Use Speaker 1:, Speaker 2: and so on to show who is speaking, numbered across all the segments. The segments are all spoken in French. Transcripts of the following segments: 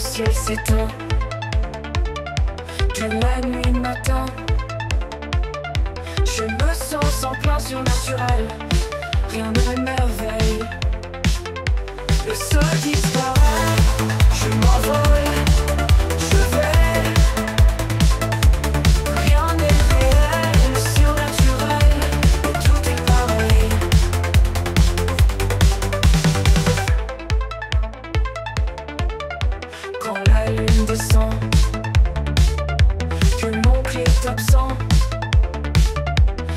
Speaker 1: ciel s'éteint, que la nuit m'attend. Je me sens sans plan surnaturel, rien ne m'émerveille. Le sol disparaît, je m'envole, je vais. Rien n'est réel, surnaturel, et tout est pareil. Quand la lune descend, que l'oncle est absent,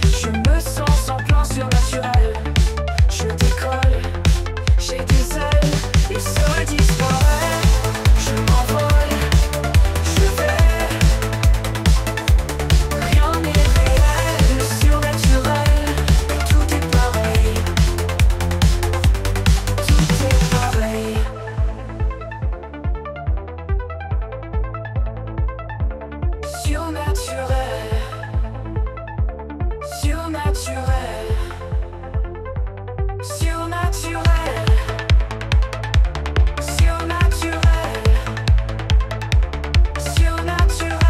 Speaker 1: je me sens sans plan surnaturel. Je décolle, j'ai des ailes, le sol disparaît, je m'envole, je vais. Rien n'est réel, surnaturel, tout est pareil. Tout est pareil. Surnaturel, surnaturel, surnaturel, surnaturel, surnaturel,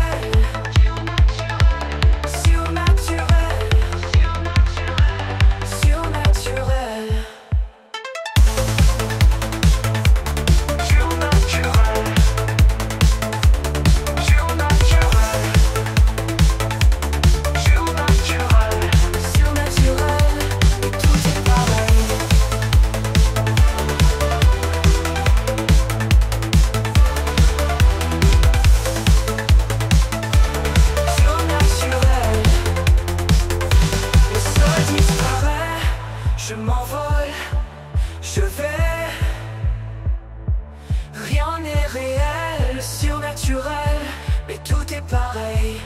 Speaker 1: surnaturel, surnaturel. Je m'envole, je vais. Rien n'est réel, surnaturel, mais tout est pareil.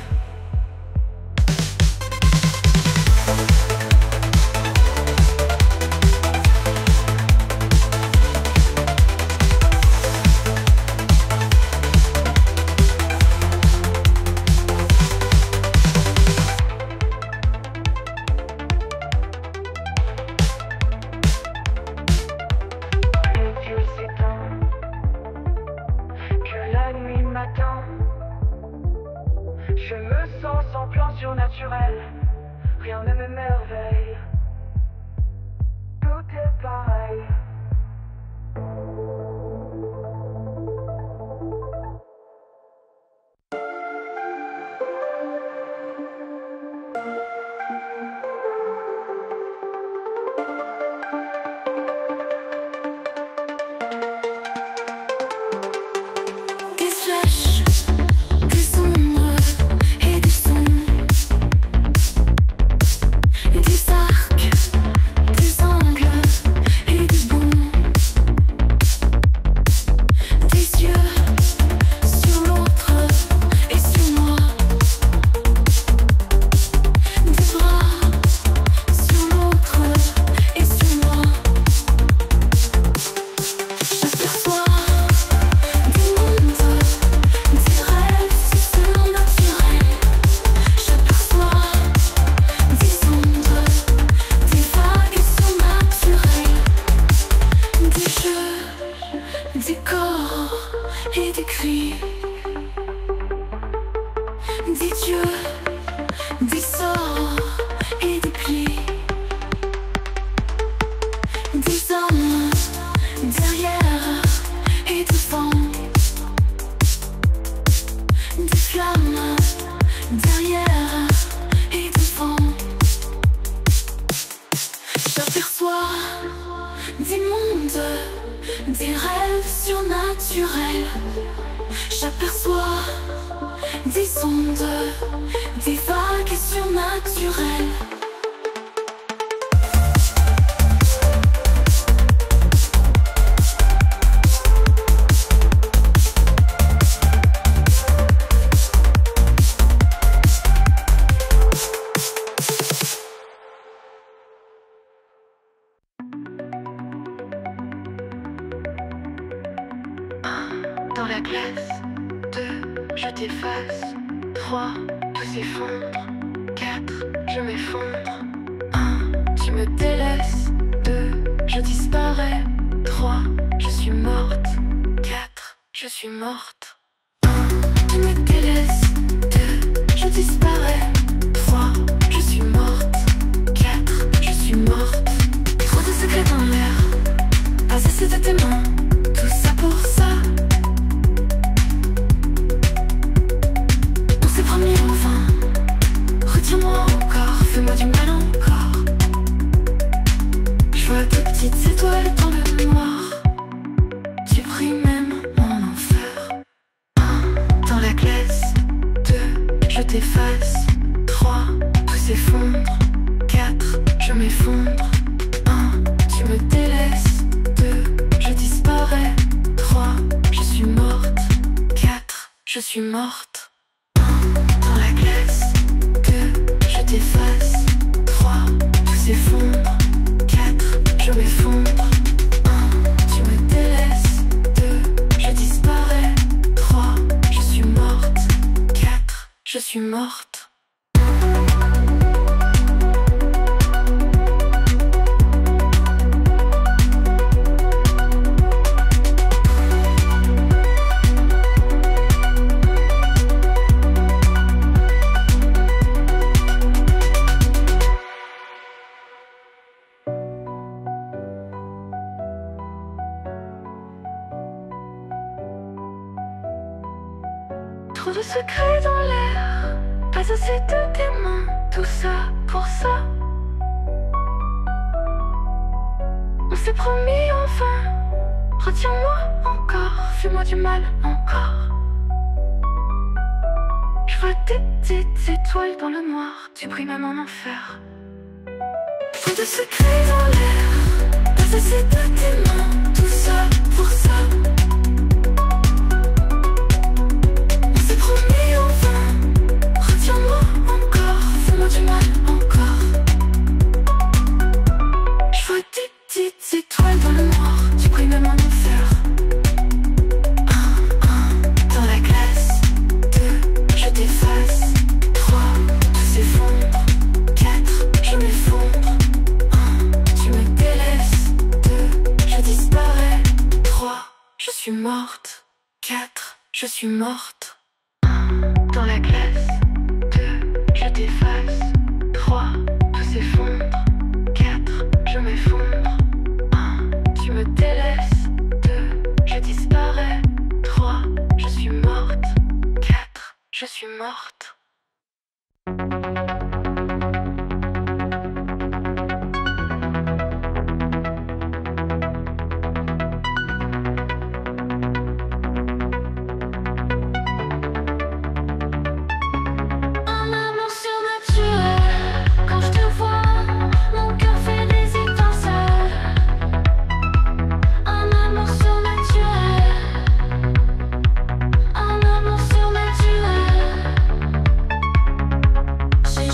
Speaker 1: Je me sens sans plan surnaturel, rien ne m'émerveille. Tout est pareil. Des corps et des cris, des dieux, des sorts et des plis, des hommes derrière et devant, des flammes derrière et devant. J'aperçois des mondes, des rêves surnaturels. J'aperçois des ondes, des vagues surnaturelles.
Speaker 2: Dans la glace, 2, je t'efface. 3, tout s'effondre. 4, je m'effondre. 1, tu me délaisses. 2, je disparais. 3, je suis morte. 4, je suis morte. 1, tu me délaisses. 2, je disparais. 3, je suis morte. 4, je suis morte. Trop de secrets dans l'air, pas assez de témoins, tout ça pour ça. On s'est promis en vain, retiens-moi encore, fais-moi du mal encore. Je vois de petites étoiles dans le noir, tu brilles même en enfer. 1, dans la glace. 2, je t'efface. 3, tout s'effondre. 4, je m'effondre. 1, tu me délaisses. 2, je disparais. 3, je suis morte. 4, je suis morte. 1, dans la glace. 2, je t'efface. 3, tout s'effondre. 4, je m'effondre. 1, tu me délaisses. 2, je disparais. 3, je suis morte. 4, je suis morte. Trop de secrets dans l'air, pas assez de témoins, tout ça pour ça. On s'est promis enfin, retiens-moi encore, fais-moi du mal encore. Je vois des petites étoiles dans le noir, tu brilles même en enfer. Trop de secrets dans l'air, pas assez de témoins, tout ça pour ça. Promis enfin, retiens-moi encore, fais-moi du mal encore. Je vois des petites étoiles dans le noir, tu brilles même en enfer. 1, dans la glace. 2, je t'efface. 3, tout s'effondre. 4, je m'effondre. 1, tu me délaisses. 2, je disparais. 3, je suis morte. 4, je suis morte. Dans la glace. 2, je t'efface. 3, tout s'effondre. 4, je m'effondre. 1, tu me délaisses. 2, je disparais. 3, je suis morte. 4, je suis morte.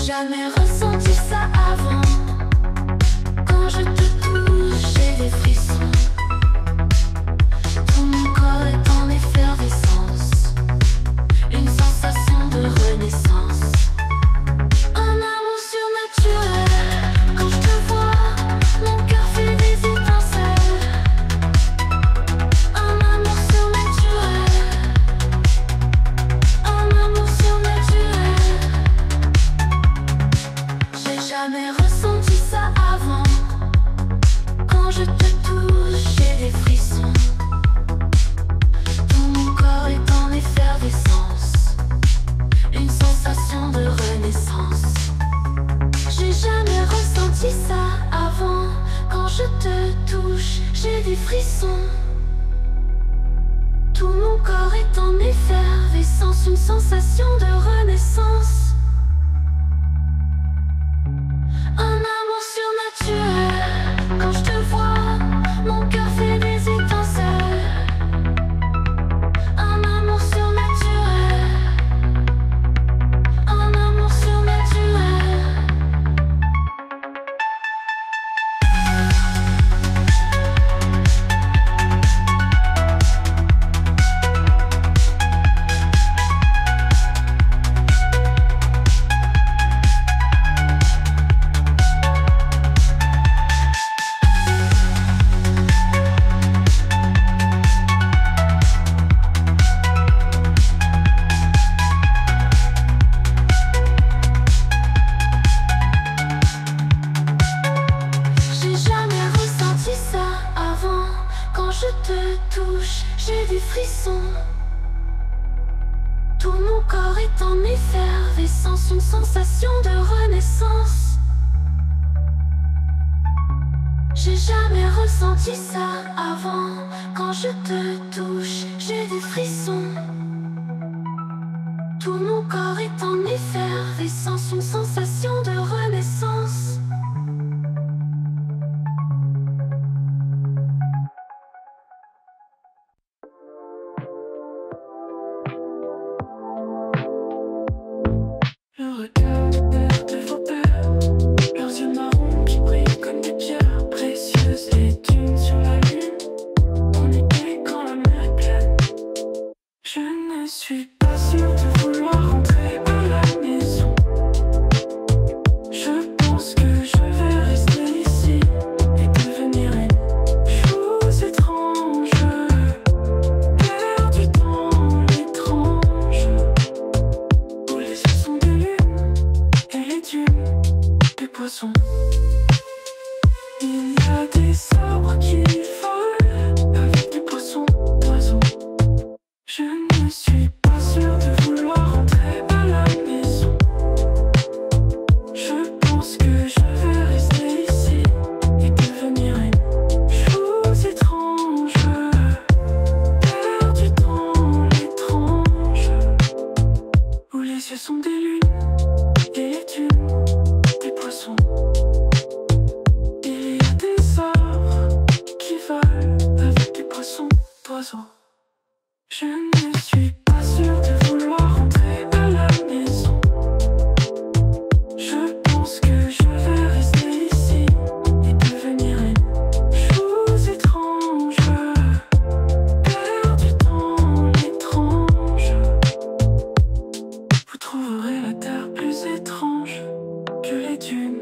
Speaker 2: Jamais ressenti ça avant. Quand je te touche, j'ai des frissons. Tout mon corps est en effervescence. Une sensation de renaissance. Un amour surnaturel. Quand je te vois, mon cœur fait des étincelles. Un amour surnaturel. Un amour surnaturel. J'ai jamais ressenti ça avant. Quand je te touche, j'ai des frissons. Tout mon corps est en effervescence. Une sensation de renaissance. J'ai jamais ressenti ça avant. Quand je te touche, j'ai des frissons. Tout mon corps est en effervescence. Une sensation de renaissance. Un amour surnaturel. Quand je te vois, mon cœur fait des étincelles. Un amour surnaturel. Un amour surnaturel. j'ai des frissons. Tout mon corps est en effervescence, une sensation de renaissance. J'ai jamais ressenti ça avant. Quand je te touche, j'ai des frissons. Tout mon corps est en effervescence, une sensation de renaissance.
Speaker 1: Le regard de peur de vos peurs, leurs yeux marrons qui brillent comme des pierres précieuses, les dunes sur la lune. On est gai quand la mer est pleine. Je ne suis pas sûr de vouloir rentrer à la maison. Je pense que je vais rester ici et devenir une chose étrange, perdu dans l'étrange, où les yeux sont des lunes et les dunes des poissons. Il y a des arbres qui volent avec des poissons d'oiseaux. Je ne suis pas sûr de vouloir rentrer à la maison. Je pense que je vais rester ici et devenir une chose étrange, perdu dans l'étrange, où les yeux sont des lunes et les dunes des poissons. Il y a des arbres qui volent avec des poissons d'oiseaux. Je ne suis pas sûr de vouloir rentrer à la maison. Je pense que je vais rester ici et devenir une chose étrange, perdu dans l'étrange. Vous trouverez la terre plus étrange que les dunes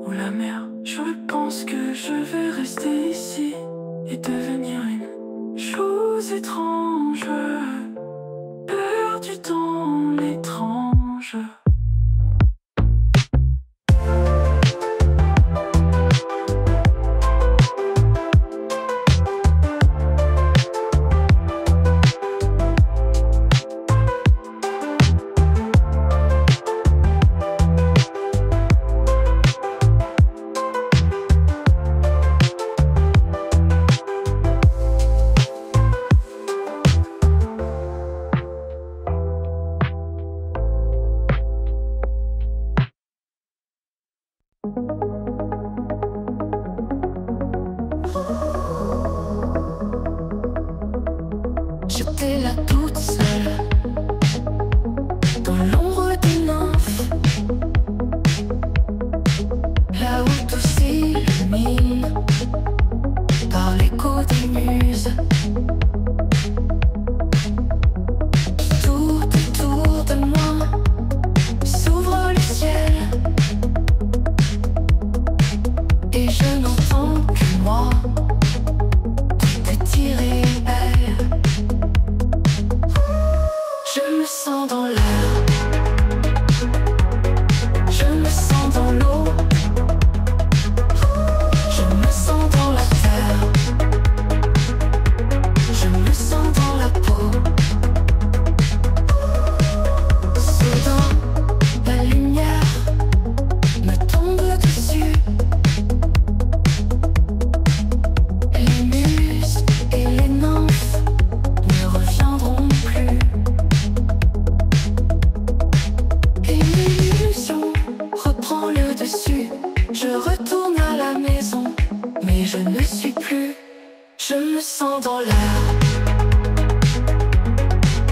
Speaker 1: ou la mer. Je pense que je vais rester ici et devenir une chose étrange, perdu dans l'étrange.
Speaker 2: J'étais là toute seule, dans l'ombre des nymphes, là où tout s'illumine par l'écho des muses. Tout autour de moi s'ouvre le ciel, et je n'entends que moi, tout est irréel. Je me sens dans l'air, je me sens dans l'eau, je me sens dans la terre, je me sens dans la peau. Soudain, la lumière me tombe dessus. Les muses et les nymphes ne reviendront plus. Et l'illusion reprend le dessus. Je retourne à la maison, mais je ne suis plus. Je me sens dans l'air,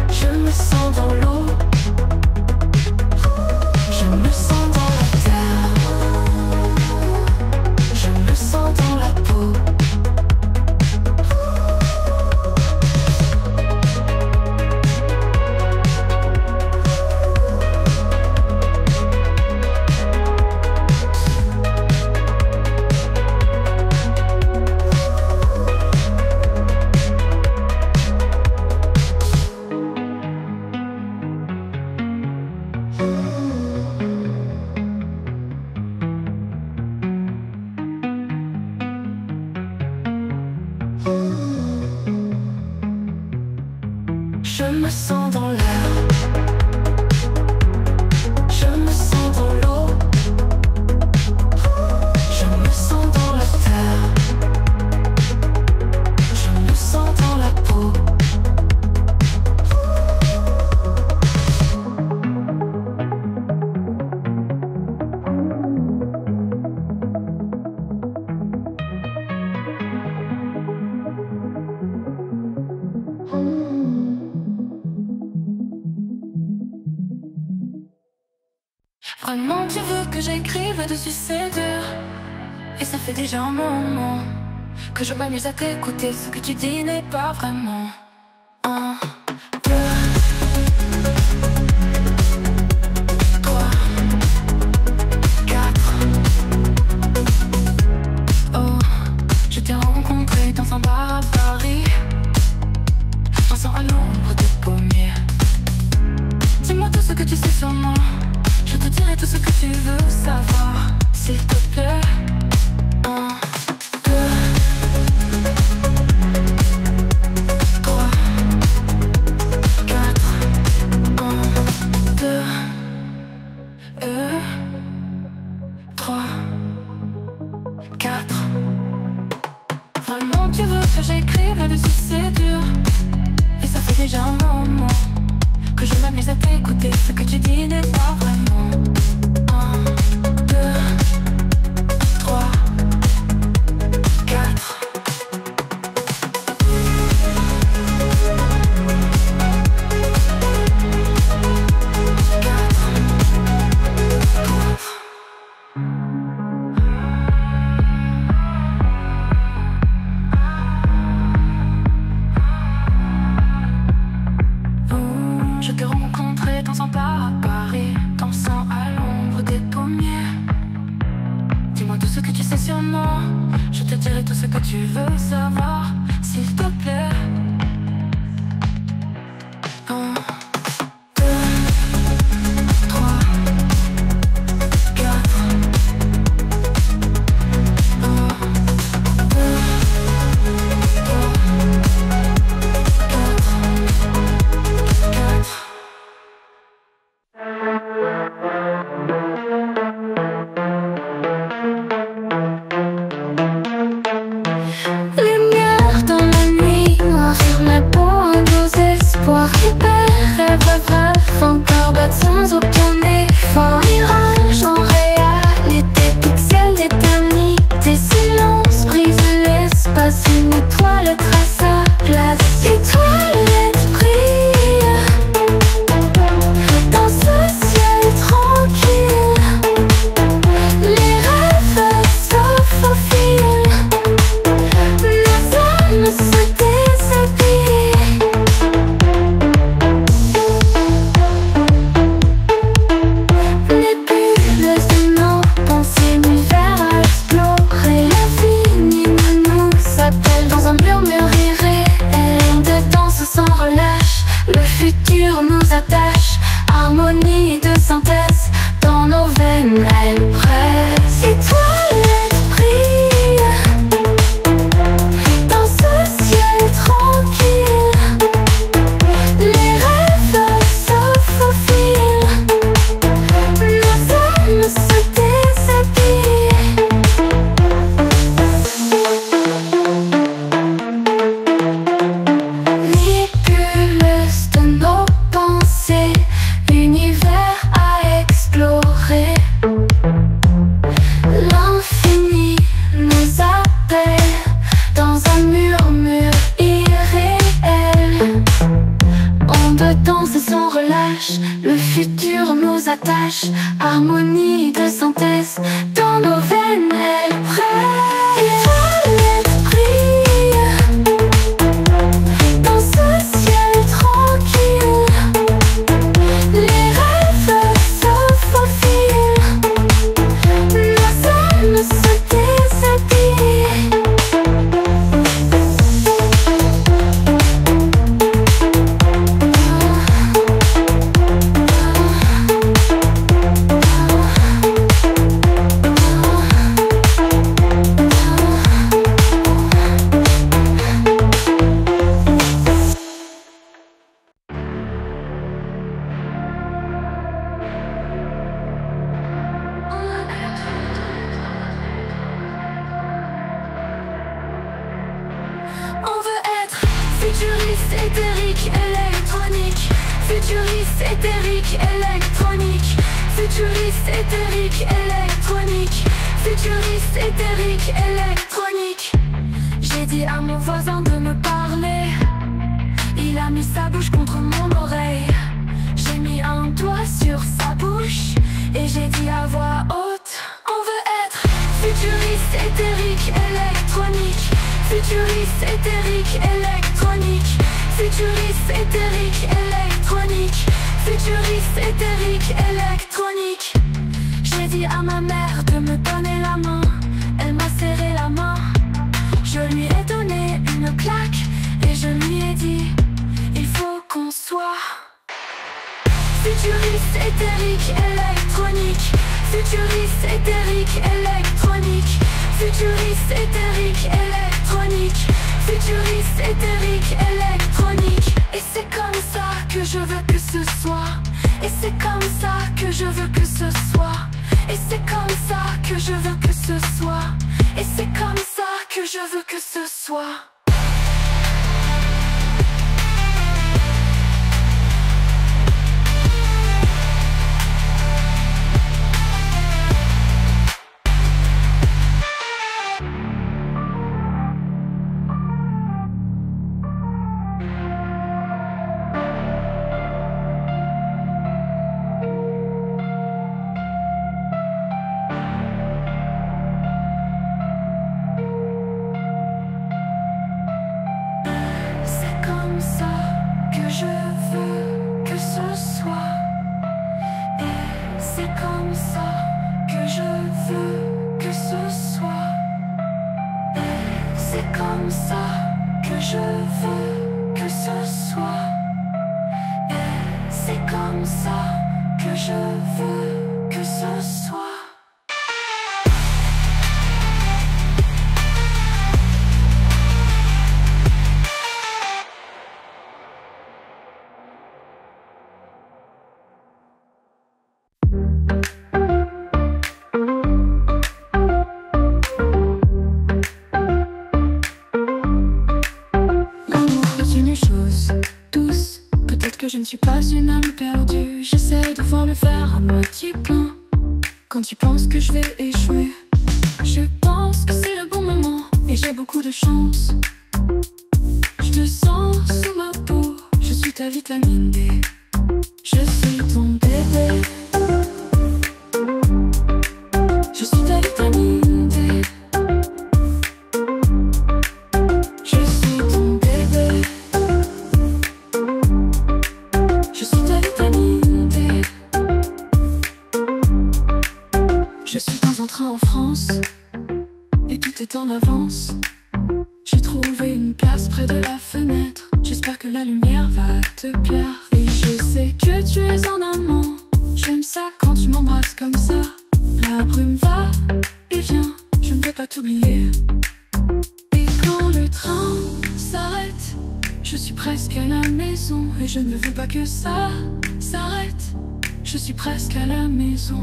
Speaker 2: je me sens dans l'eau, je me sens dans la terre, je me sens dans la peau. Vraiment tu veux que j'écrive dessus, c'est dur. Et ça fait déjà un moment que je m'amuse à t'écouter. Ce que tu dis n'est pas vraiment. 1, 2, 3, 4. Oh, je t'ai rencontré dans un bar à Paris, dansant à l'ombre des pommiers. Dis-moi tout ce que tu sais sur moi, je te dirai tout ce que tu veux savoir, s'il te plaît. 1, 2, 3, 4. 1, 2, 3, 4. Vraiment tu veux que j'écrive dessus, c'est dur. Et ça fait déjà un moment que je m'amuse à t'écouter. Ce que tu dis n'est pas vraiment. 1, 2, 3, 4. Je t'ai rencontré dans un bar à Paris, dansant à l'ombre des pommiers. Dis-moi tout ce que tu sais sur moi, je te dirai tout ce que tu veux savoir, s'il te plaît. 1, 2, 3, 4. 1, 2, 3, 4. Lumière dans la nuit, noir sur ma peau, un beau espoir. Hyper rêve, encore battre sans aucun effort. Mirage en réalité, pixel d'éternité. Silence brise l'espace, une étoile trace sa place. Étoilette brille dans ce ciel tranquille. Les rêves sauf au fil. Nos âmes se déshabillent. Nébuleuse de nos pensées, univers à explorer. L'infini nous appelle dans un murmure irréel. De danse sans relâche, le futur nous attache. Harmonie de synthèse, dans nos veines elle presse. Étoilette brille dans ce ciel tranquille. Les rêves sauf au fil. Nos âmes se déshabillent. Nébuleuse de nos pensées, univers à explorer. L'infini nous appelle dans un murmure irréel. On de danse sans relâche, le futur nous attache. Harmonie de synthèse, dans nos veines elle presse. Étoilette brille dans ce ciel tranquille. Les rêves sauf au fil. Nos âmes se déshabillent. On veut être futuriste, éthérique, électronique. Futuriste, éthérique, électronique. Futuriste, éthérique, électronique. Futuriste, éthérique, électronique. J'ai dit à mon voisin de me parler. Il a mis sa bouche contre mon oreille. J'ai mis un doigt sur sa bouche. Et j'ai dit à voix haute, on veut être futuriste, éthérique, électronique. Futuriste, éthérique, électronique. Futuriste, éthérique, électronique. Futuriste, éthérique, électronique. J'ai dit à ma mère de me donner la main. Elle m'a serré la main. Je lui ai donné une claque et je lui ai dit, il faut qu'on soit futuriste, éthérique, électronique. Futuriste, éthérique, électronique. Futuriste, éthérique, électronique. Futuriste, éthérique, électronique. Et c'est comme ça que je veux que ce soit. Et c'est comme ça que je veux que ce soit. Et c'est comme ça que je veux que ce soit. Et c'est comme ça que je veux que ce soit. Je ne suis pas une âme perdue. J'essaie de voir le verre à moitié plein. Quand tu penses que je vais échouer, je pense que c'est le bon moment. Et j'ai beaucoup de chance. Je te sens sous ma peau. Je suis ta vitamine D. Je suis ton bébé. Je suis ta vitamine D. Je suis ton bébé. Je suis ta vitamine D. Je suis dans un train en France et tout est en avance. J'ai trouvé une place près de la fenêtre. J'espère que la lumière va te plaire. Et je sais que tu es en amant. J'aime ça quand tu m'embrasses comme ça. La brume va et vient, je ne peux pas t'oublier. Et quand le train s'arrête, je suis presque à la maison. Et je ne veux pas que ça s'arrête. Je suis presque à la maison.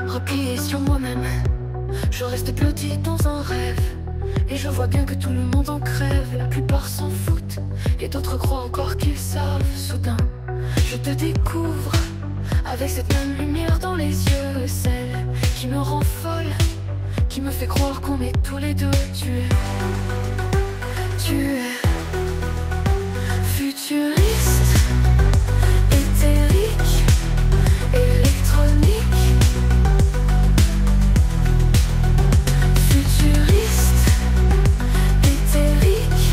Speaker 2: Replié sur moi-même, je reste blotti dans un rêve. Et je vois bien que tout le monde en crève. La plupart s'en foutent et d'autres croient encore qu'ils savent. Soudain, je te découvre avec cette même lumière dans les yeux. Celle qui me rend folle, qui me fait croire qu'on est tous les deux. Tu es futuriste, éthérique, électronique. Futuriste, éthérique,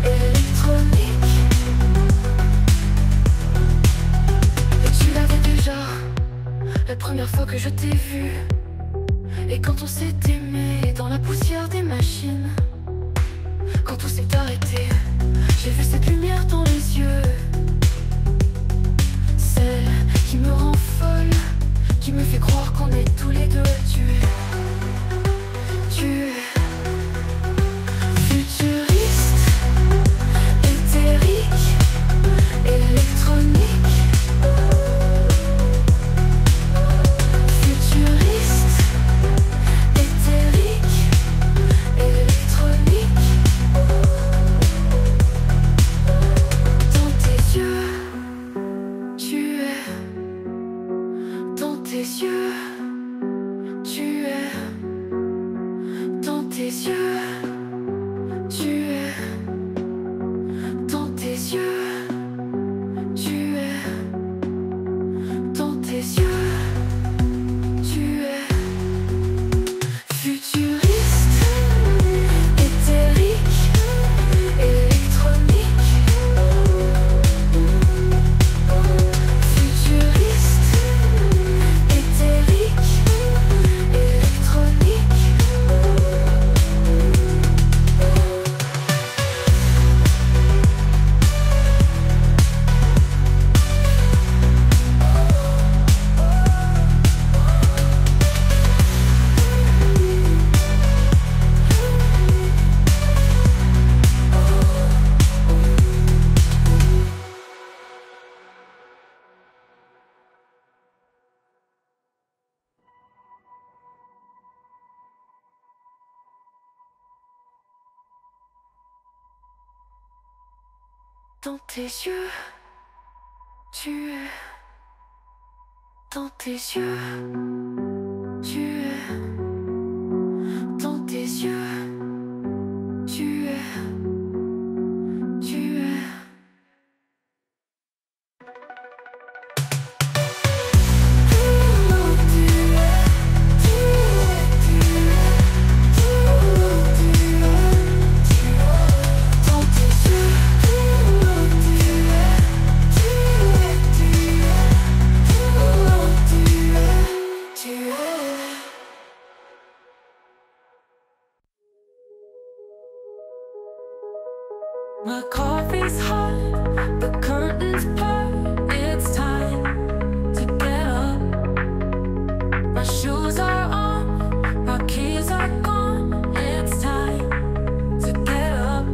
Speaker 2: électronique. Et tu l'avais déjà la première fois que je t'ai vu. Et quand on s'est aimé dans la poussière des machines, quand tout s'est arrêté, j'ai vu cette lumière dans les yeux. celle qui me rend folle, qui me fait croire qu'on est tous les deux. Tu es futuriste, éthérique, électronique. Futuriste, éthérique, électronique. Dans tes yeux, tu es. Dans tes yeux, tu es. Dans tes yeux, tu es. Dans tes yeux, tu es. Dans tes yeux, tu es. Futuriste, éthérique, électronique. Futuriste, éthérique, électronique. Dans tes yeux, tu es. Dans tes yeux, tu es. Dans tes yeux, tu es. Tu es. My coffee's hot, the curtains part. It's time to get up. My shoes are on, my keys are gone. It's time to get up.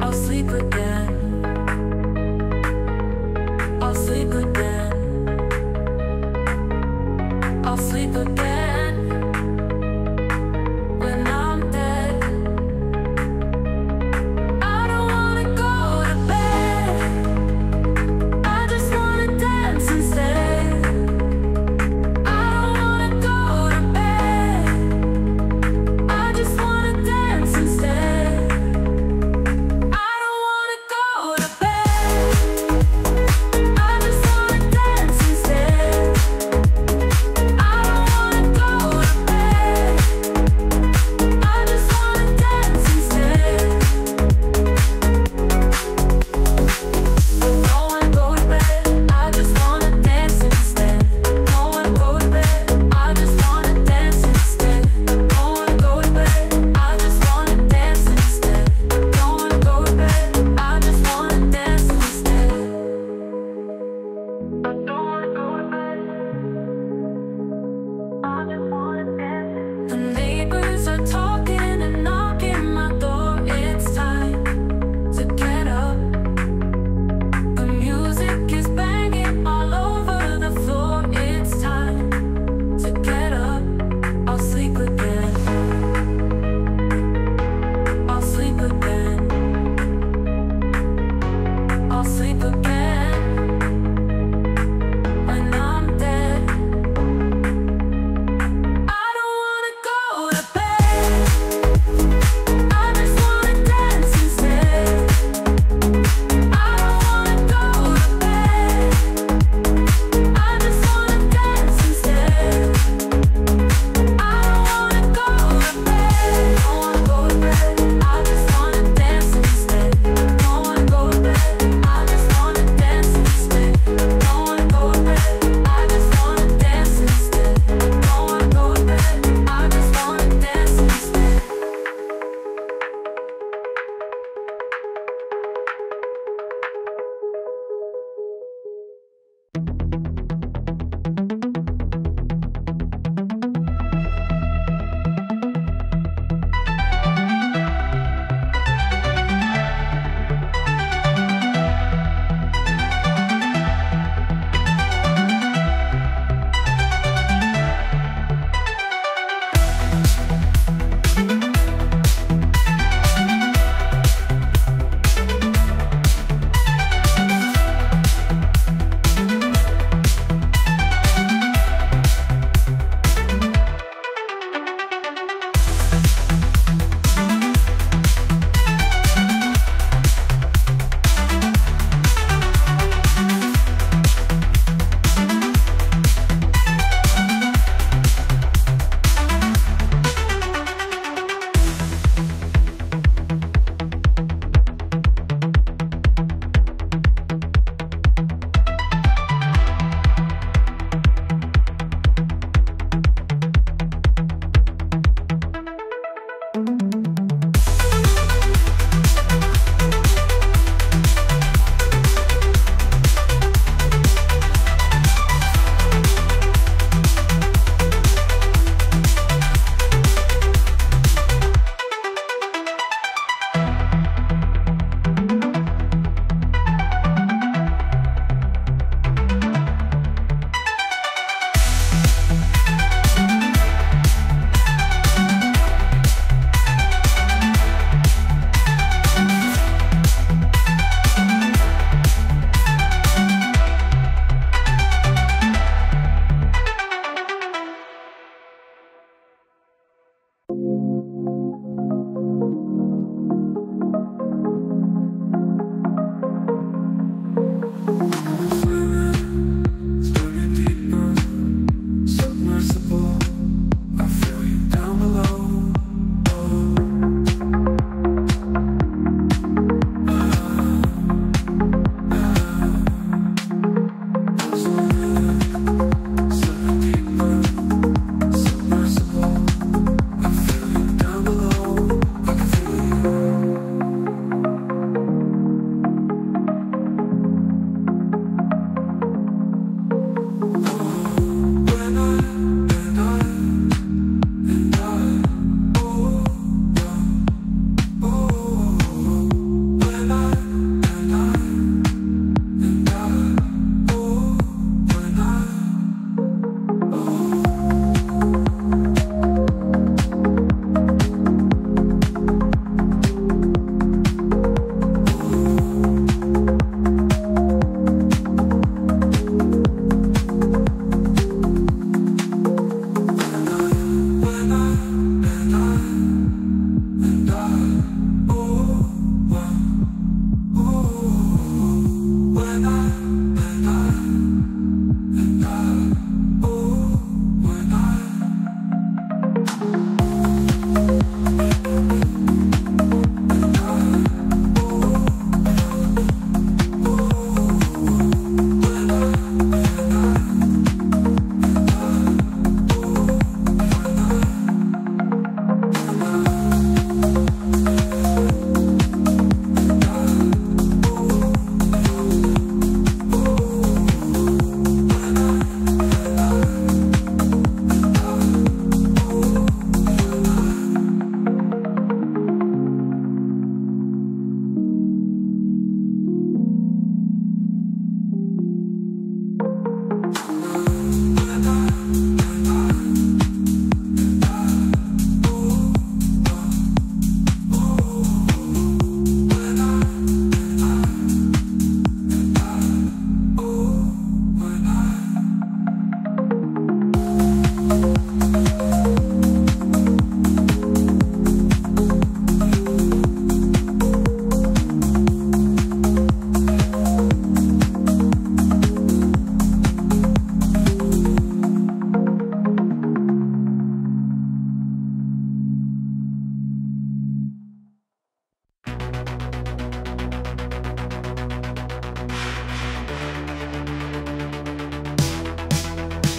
Speaker 2: I'll sleep again. I'll sleep again. I'll sleep again. When I'm dead, I don't wanna go to bed. I just wanna dance instead. I don't wanna go to bed. I just wanna dance instead. I don't wanna go to bed. I just wanna dance instead. I don't wanna go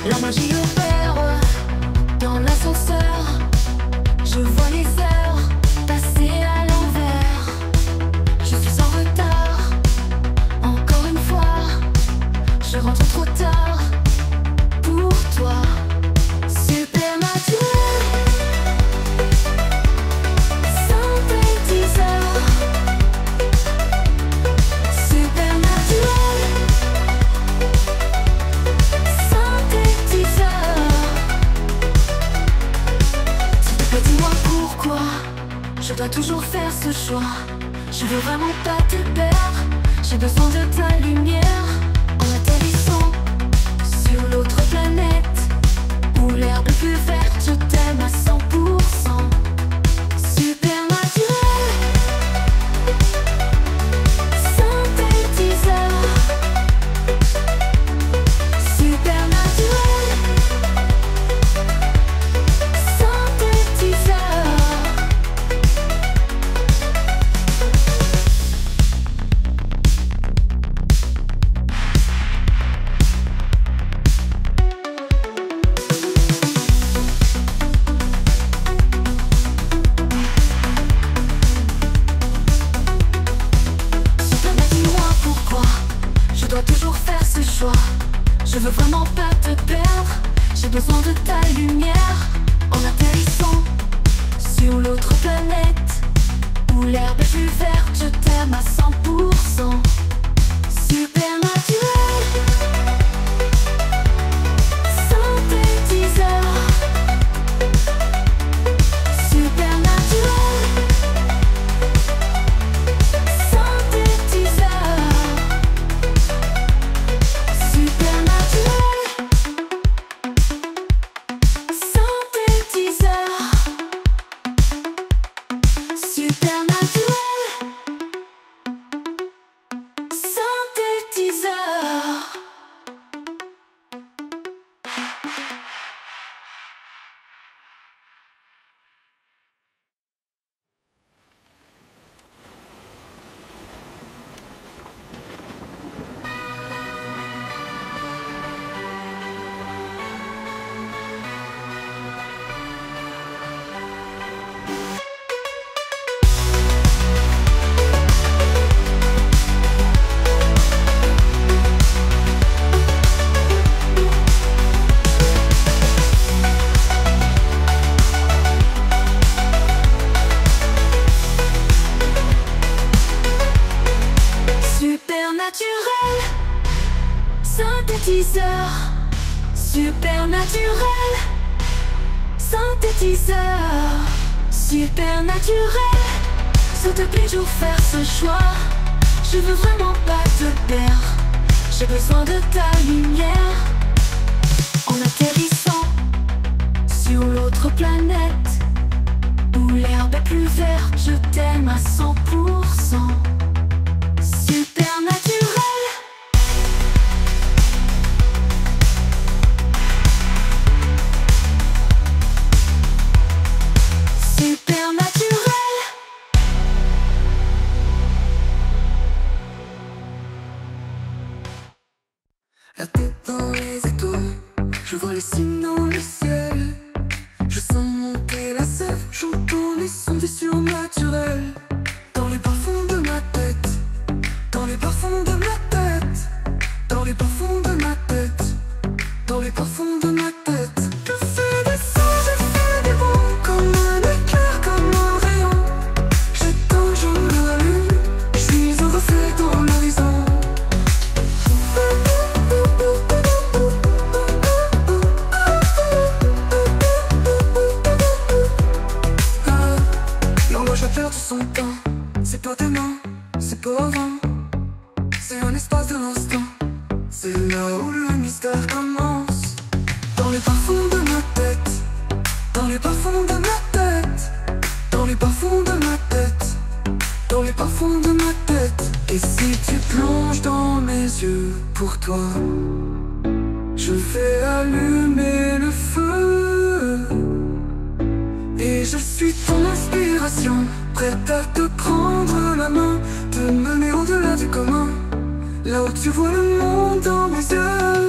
Speaker 2: La magie opère dans l'ascenseur. Je vois les heures passer à l'envers. Je suis en retard, encore une fois. Je rentre trop tard pour toi. Supernaturel, synthétiseur. Supernaturel, synthétiseur. S'il te plaît, dis-moi pourquoi je dois toujours faire ce choix. Je veux vraiment pas te perdre. J'ai besoin de ta lumière. En atterrissant sur l'autre planète où l'herbe est plus verte, je t'aime à 100%. Supernaturel, synthétiseur. Supernaturel, synthétiseur. Dis-moi pourquoi je dois toujours faire ce choix. Je veux vraiment pas te perdre. J'ai besoin de ta lumière. En atterrissant sur l'autre planète où l'herbe est plus verte, je t'aime à 100%. Supernaturel, synthétiseur. Supernaturel, synthétiseur. Supernaturel, synthétiseur. Supernaturel, synthétiseur, supernaturel. S'il te plaît, toujours faire ce choix. Je veux vraiment pas te perdre. J'ai besoin de ta lumière. En atterrissant sur l'autre planète où l'herbe est plus verte, je t'aime à 100%. Supernaturel. Supernaturel.
Speaker 3: La tête dans les étoiles, je vois les signes dans le ciel. Je sens monter la sève, j'entends les sons du surnaturel. Dans les bas-fonds de ma tête, dans les bas-fonds de ma tête, dans les bas-fonds de ma tête, dans les bas-fonds de ma tête. Je fais des sauts, je fais des bonds, comme un éclair, comme un rayon. J'éteins, je me rallume, je suis un reflet dans l'horizon. L'horloge a perdu son temps. C'est pas demain, c'est pas avant. C'est un espace de l'instant. C'est là où le mystère commence. Dans les bas-fonds de ma tête, dans les bas-fonds de ma tête, dans les bas-fonds de ma tête, dans les bas-fonds de ma tête. Et si tu plonges dans mes yeux, pour toi, je vais allumer le feu. Et je suis ton inspiration, prête à te prendre la main, te mener au-delà du commun, là où tu vois le monde dans mes yeux.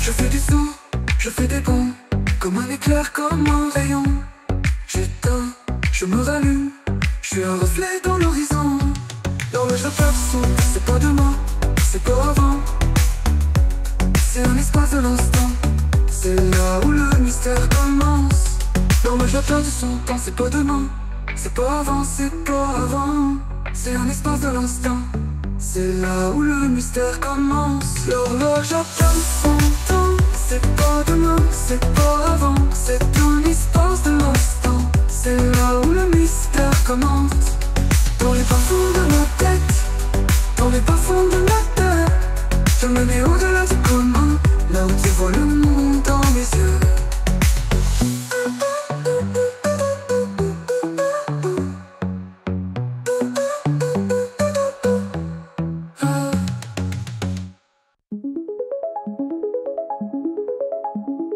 Speaker 3: Je fais des sauts, je fais des bonds, comme un éclair, comme un rayon. J'éteins, je me rallume, je suis un reflet dans l'horizon. L'horloge a perdu son temps, c'est pas demain, c'est pas avant. C'est un espace de l'instant, c'est là où le mystère commence. L'horloge a perdu son temps, c'est pas demain, c'est pas avant, c'est pas avant. C'est un espace de l'instant, c'est là où le mystère commence. L'horloge a perdu son temps, c'est pas demain, c'est pas avant. C'est un espace de l'instant, c'est là où le mystère commence. Dans les bas-fonds de ma tête, dans les bas-fonds de ma tête, te mener au-delà du commun, là où tu vois le monde dans mes yeux.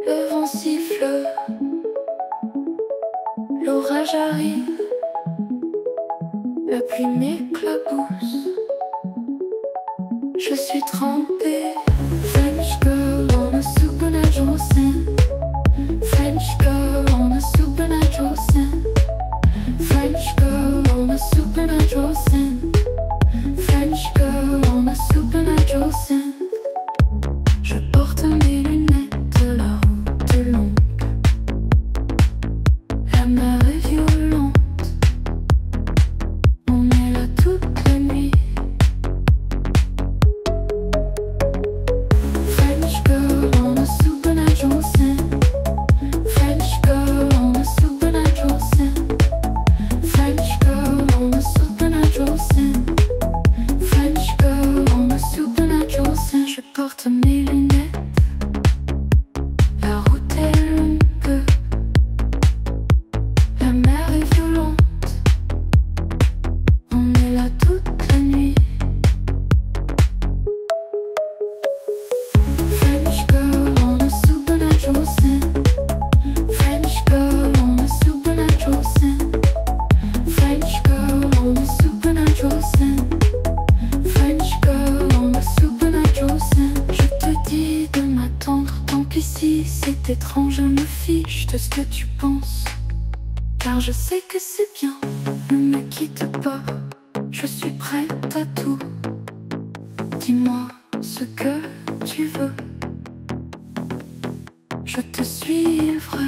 Speaker 2: Le vent siffle, l'orage arrive, la pluie m'éclabousse. Je suis trempée. French girl on a supernatural sin. French girl on a supernatural sin. French girl on a supernatural sin. French girl on a supernatural sin. Je porte mes lunettes, la route est longue. La mer est violente. On est là toute la nuit. French girl on a supernatural sin. French girl on a supernatural sin. French girl on a supernatural sin. French girl on a supernatural sin. Je porte mes lunettes. La route est longue. La mer est violente. On est là toute la nuit. French girl on a supernatural sin. French girl on a supernatural sin. French girl on a supernatural sin. French girl on a supernatural sin. Je te dis de m'attendre, tant pis si c'est étrange, je me fiche de ce que tu penses. Car je sais que c'est bien, ne me quitte pas, je suis prête à tout. Dis-moi ce que tu veux. Je te suivrai.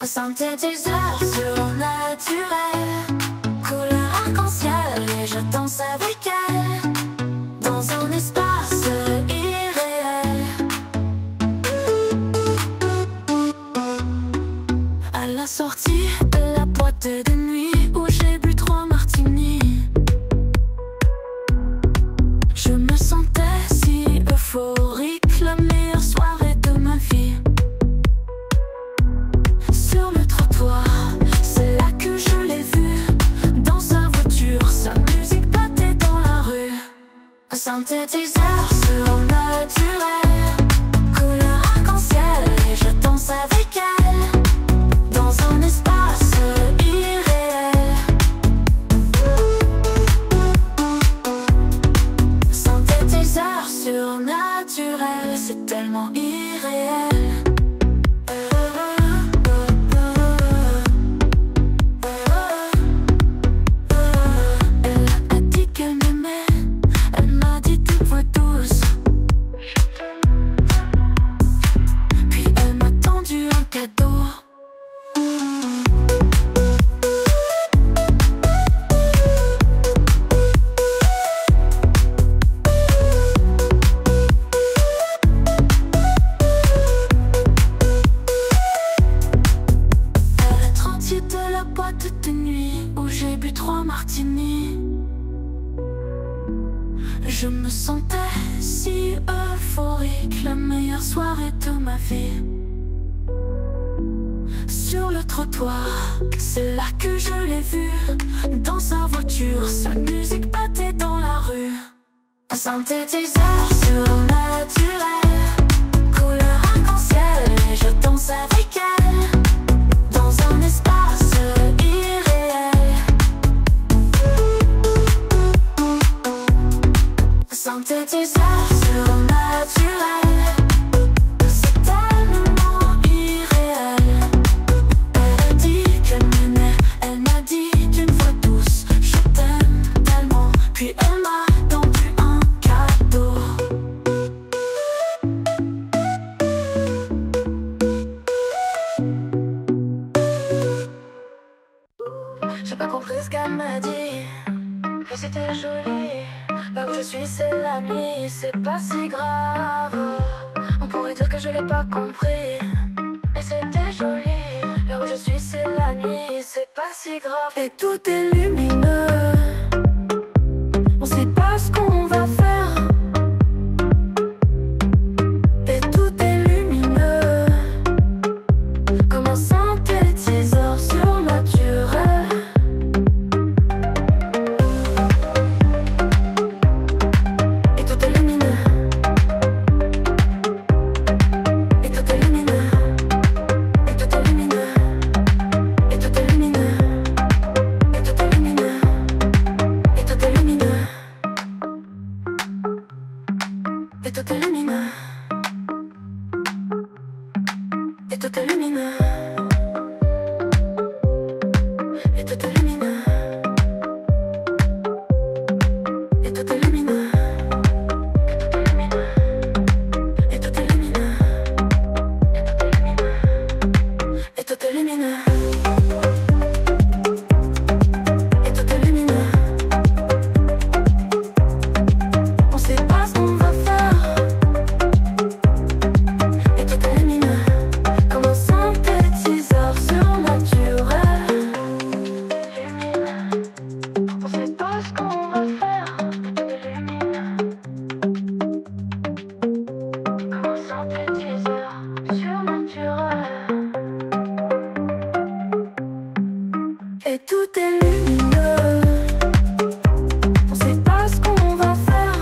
Speaker 2: Sentais tes heures surnaturelles, couleur arc-en-ciel, et je danse avec elle dans un espace irréel. À la sortie de la boîte de nuit où j'ai bu 3 martinis, je me sentais si euphorique, la meilleure soirée de ma vie. Sur le trottoir, c'est là que je l'ai vue. Dans sa voiture, sa musique battait dans la rue. Un synthétiseur surnaturel, couleur arc-en-ciel, et je danse avec elle dans un espace irréel. Synthétiseur surnaturel, c'est tellement irréel. Boîte de nuit où j'ai bu 3 martinis, je me sentais si euphorique, la meilleure soirée de ma vie. Sur le trottoir, c'est là que je l'ai vue. Dans sa voiture, sa musique battait dans la rue. Un synthétiseur surnaturel, couleur arc-en-ciel, et je danse avec elle dans un espace irréel. Synthétiseur surnaturel, c'est tellement irréel. Elle a dit qu'elle m'aimait, elle m'a dit d'une voix douce, je t'aime tellement, puis elle m'a tendu un cadeau. J'ai pas compris ce qu'elle m'a dit, mais c'était joli. Là où je suis c'est la nuit, c'est pas si grave. On pourrait dire que je l'ai pas compris, mais c'était joli. Là où je suis c'est la nuit, c'est pas si grave. Et tout est lumineux, on sait pas ce qu'on va faire. Et tout est lumineux, comme un synthétiseur surnaturel. Et tout est lumineux, et tout est lumineux, et tout est lumineux, et tout est lumineux, et tout est lumineux, et tout est lumineux. Synthétiseur surnaturel. Et tout est lumineux. On sait pas ce qu'on va faire.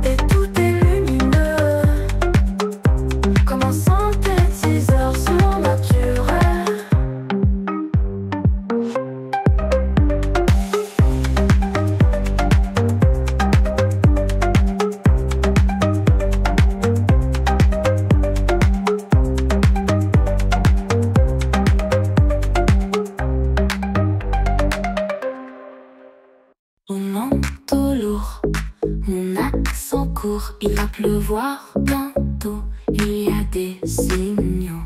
Speaker 2: Et tout est lumineux, comme un synthétiseur surnaturel. Mon manteau lourd, mon accent court, il va pleuvoir bientôt. Il y a des signaux,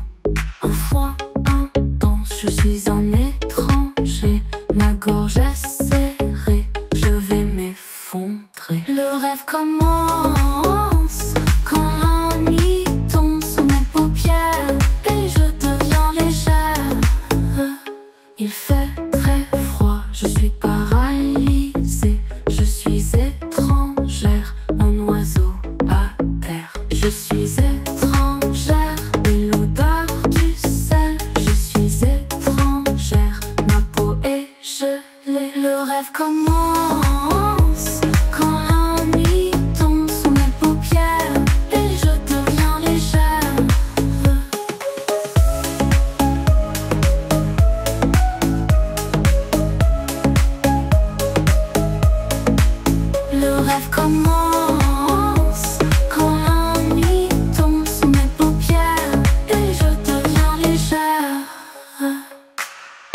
Speaker 2: un froid intense. Je suis un étranger, ma gorge est serrée, je vais m'effondrer. Le rêve commence quand la nuit tombe sous mes paupières et je deviens légère. Il fait très froid, je suis paralysée, je suis étrangère, un oiseau à terre. Je suis étrangère, et l'odeur du sel. Je suis étrangère, ma peau est gelée. Le rêve commence quand la nuit tombe sous mes paupières et je deviens légère. Le rêve commence quand la nuit tombe sous mes paupières et je deviens légère.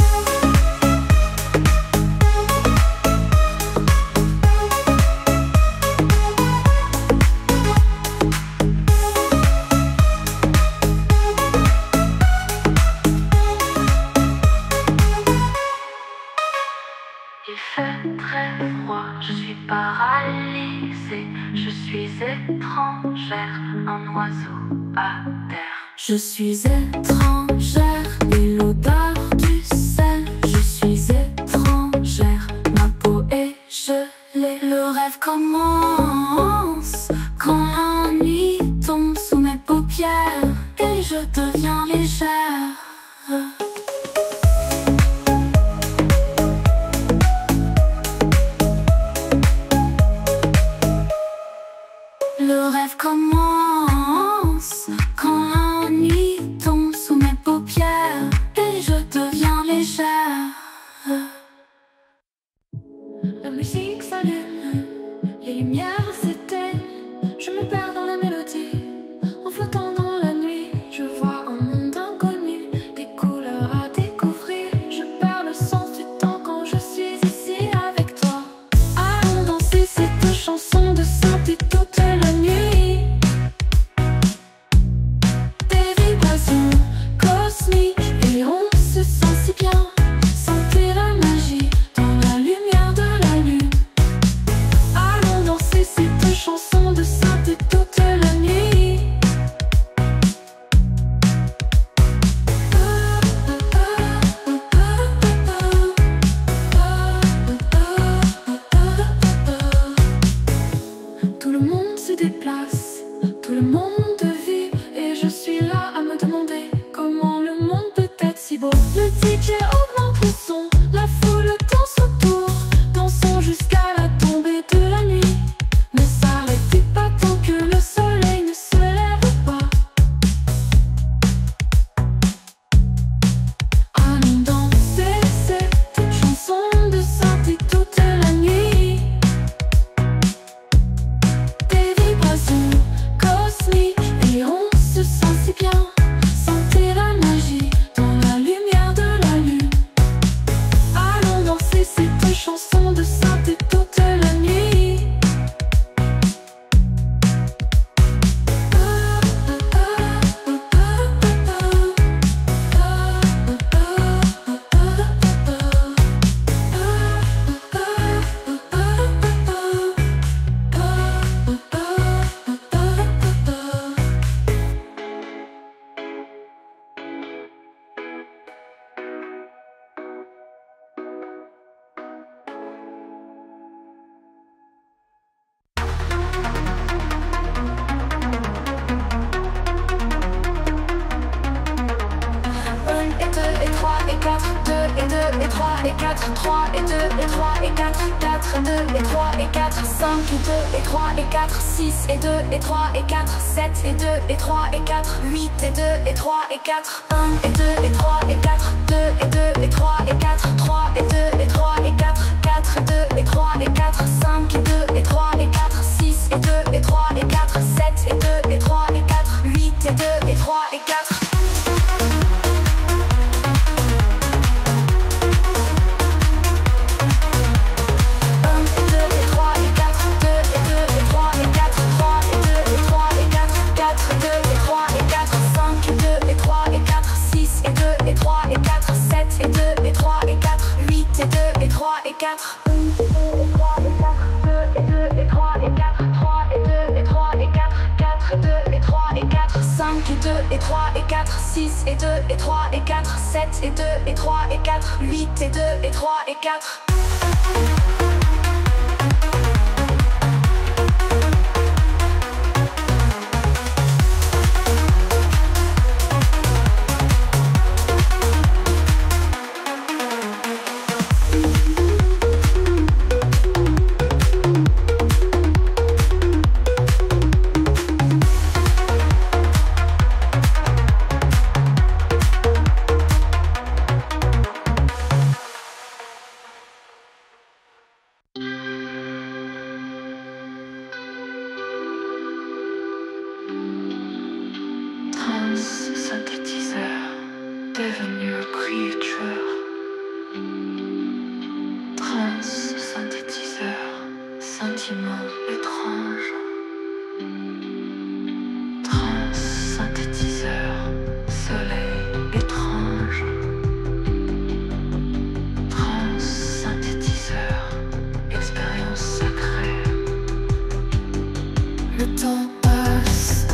Speaker 2: Il fait très froid, je suis paralysée, je suis étrangère, un oiseau à terre. Je suis étrangère, et l'odeur du sel. Je suis étrangère, ma peau est gelée. Le rêve commence quand la nuit tombe sous mes paupières et je deviens légère. Le rêve commence quand la nuit tombe sous mes paupières et je deviens légère. La musique s'allume, les lumières s'éteignent. Je me perds dans la mélodie, en flottant dans la nuit. Je vois un monde 4, 2 et 2 et 3 et 4, 3 et 2 et 3 et 4, 4 et 2 et 3 et 4, 5 et 2 et 3 et 4, 6 et 2 et 3 et 4, 7 et 2 et 3 et 4, 8 et 2 et 3 et 4, 1 et 2 et 3 et 4, 2 et 2 et 3 et 4, 3 et 2 et 3 et 4, 4 et 2 et 3 et 4, 5 et 2 et 3 et 4, 6 et 2 et 3 et 4, 7 et 2 et 3 et 4, 8 et 2 et 3 et 4. Et 3 et 4, 6 et 2 et 3 et 4, 7 et 2 et 3 et 4, 8 et 2 et 3 et 4. Synthétiseur, devenu creature. Synthétiseur, sentiment étrange. Synthétiseur, soleil étrange. Synthétiseur, expérience sacrée. Le temps passe.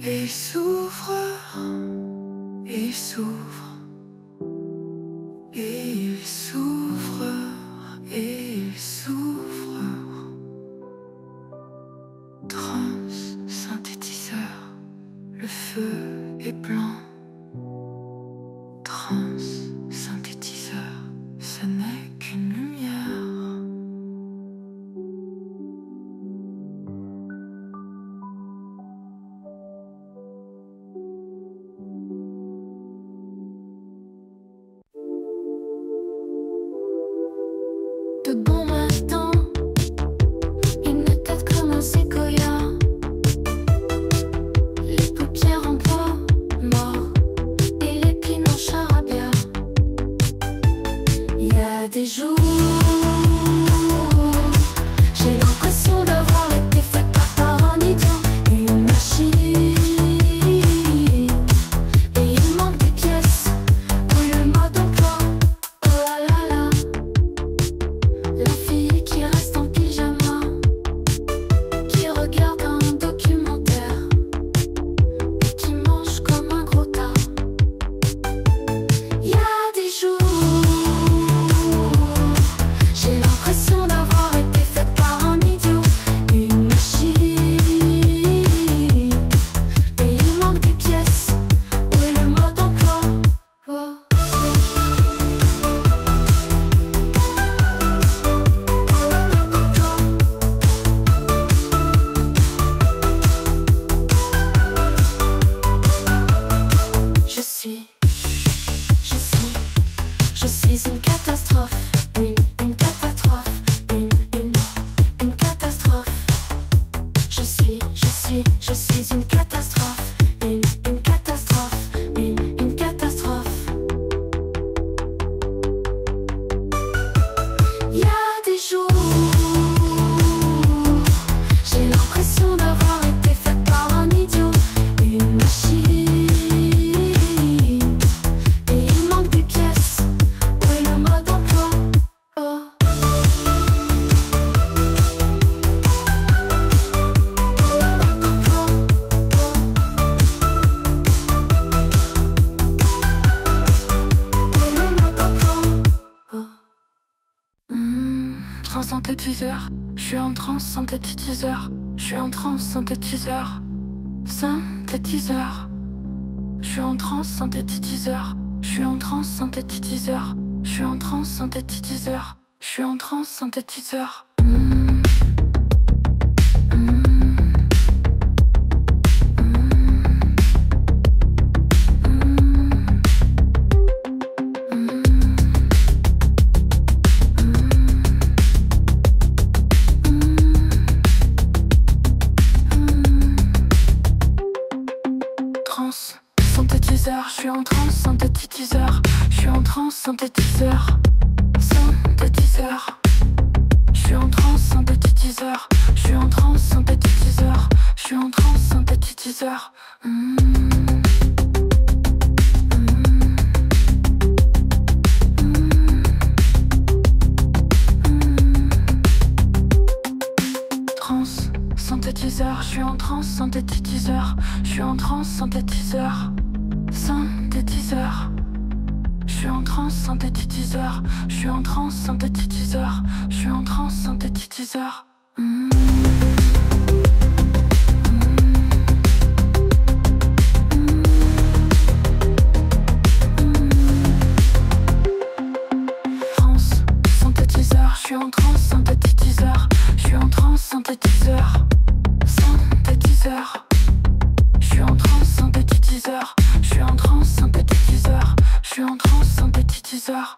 Speaker 2: Et s'ouvre, et s'ouvre, et il s'ouvre, et il s'ouvre. Synthétiseur, le feu est blanc. transe, synthétiseur, ce n'est qu'une lumière. De bon matin, une tête comme un séquoia, les paupières en bois mort et l'épine en charabia. Il y a des jours, j'ai l'impression d'avoir été faite par un idiot, une machine. Et il manque des pièces, oui le mode d'emploi, oh là là là. La fille qui reste en pyjama, qui regarde un documentaire et qui mange comme un gros tas. Il y a des jours, j'ai l'impression d'avoir été faite par un idiot, une machine. Et il manque des pièces, où est le mode d'emploi? Oh. Je suis une catastrophe, une catastrophe, une catastrophe. Je suis une catastrophe, une catastrophe, une catastrophe. Il y a des jours, j'ai l'impression d'avoir été faite par un idiot, une machine. Et il manque des pièces, où est le mode d'emploi? Oh. Synthétiseur, je suis en transe synthétiseur, je suis en transe synthétiseur, synthétiseur. Je suis en transe synthétiseur, je suis en transe synthétiseur, je suis en transe synthétiseur, je suis en transe synthétiseur. Synthétiseur, je suis en transe synthétiseur, je suis en transe synthétiseur, synthétiseur. Je suis en transe synthétiseur, je suis en transe synthétiseur, je suis en transe synthétiseur. Transe synthétiseur, je suis en transe synthétiseur, je suis en transe synthétiseur, synthétiseur. Je suis en transe synthétiseur, je suis en transe synthétiseur, je suis en transe synthétiseur. Transe synthétiseur, je suis en transe synthétiseur, je suis en transe synthétiseur, synthétiseur. Je suis en transe synthétiseur, je suis en transe synthétiseur, je suis en transe synthétiseur.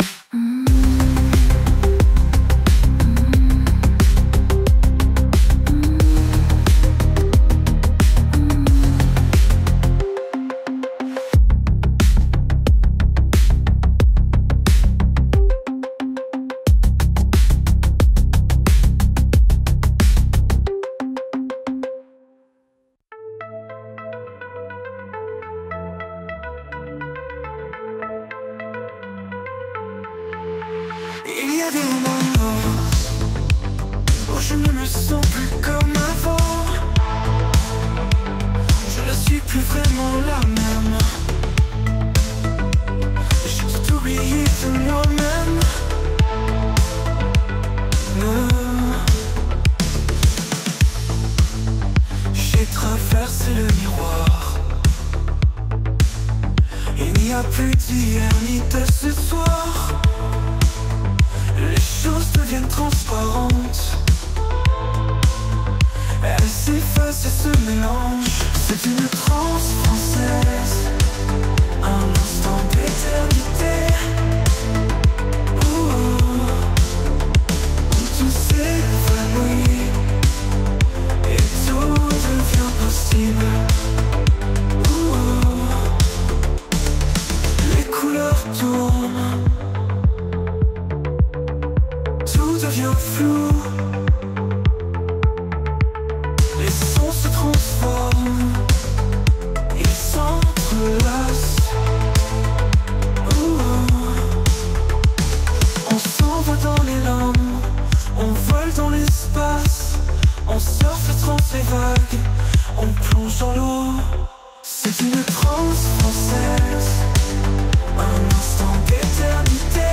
Speaker 3: Il y a des moments où je ne me sens plus comme avant. Je ne suis plus vraiment la même. J'ai tout oublié de moi-même. J'ai traversé le miroir. Il n'y n'y a plus d'hier ni de ce soir. Les choses deviennent transparentes. Elles s'effacent et se mélangent. C'est une transe française, un instant d'éternité, où tout s'évanouit et tout devient possible. Les couleurs tournent, tout devient flou. Les sons se transforment, ils s'entrelacent. On s'envoie dans les langues, on vole dans l'espace, on surfe et trompe les vagues, on plonge dans l'eau. C'est une transe française, un instant d'éternité,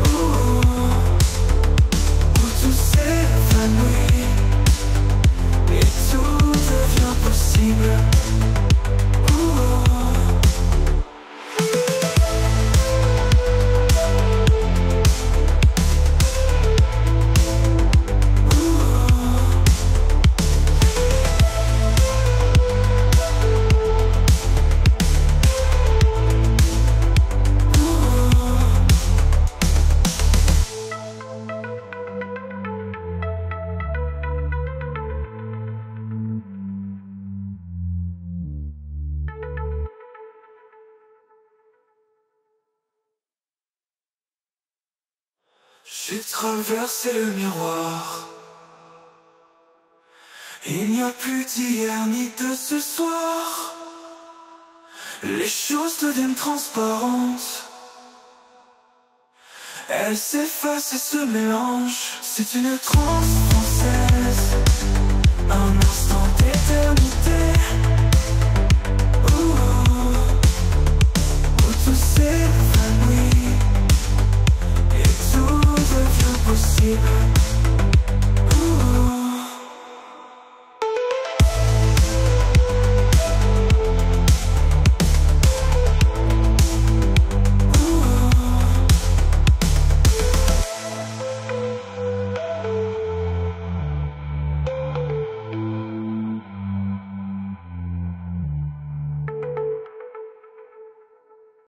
Speaker 3: où tout s'évanouit et tout devient possible. J'ai traversé le miroir. Il n'y a plus d'hier ni de ce soir. Les choses deviennent transparentes. Elles s'effacent et se mélangent. C'est une transe.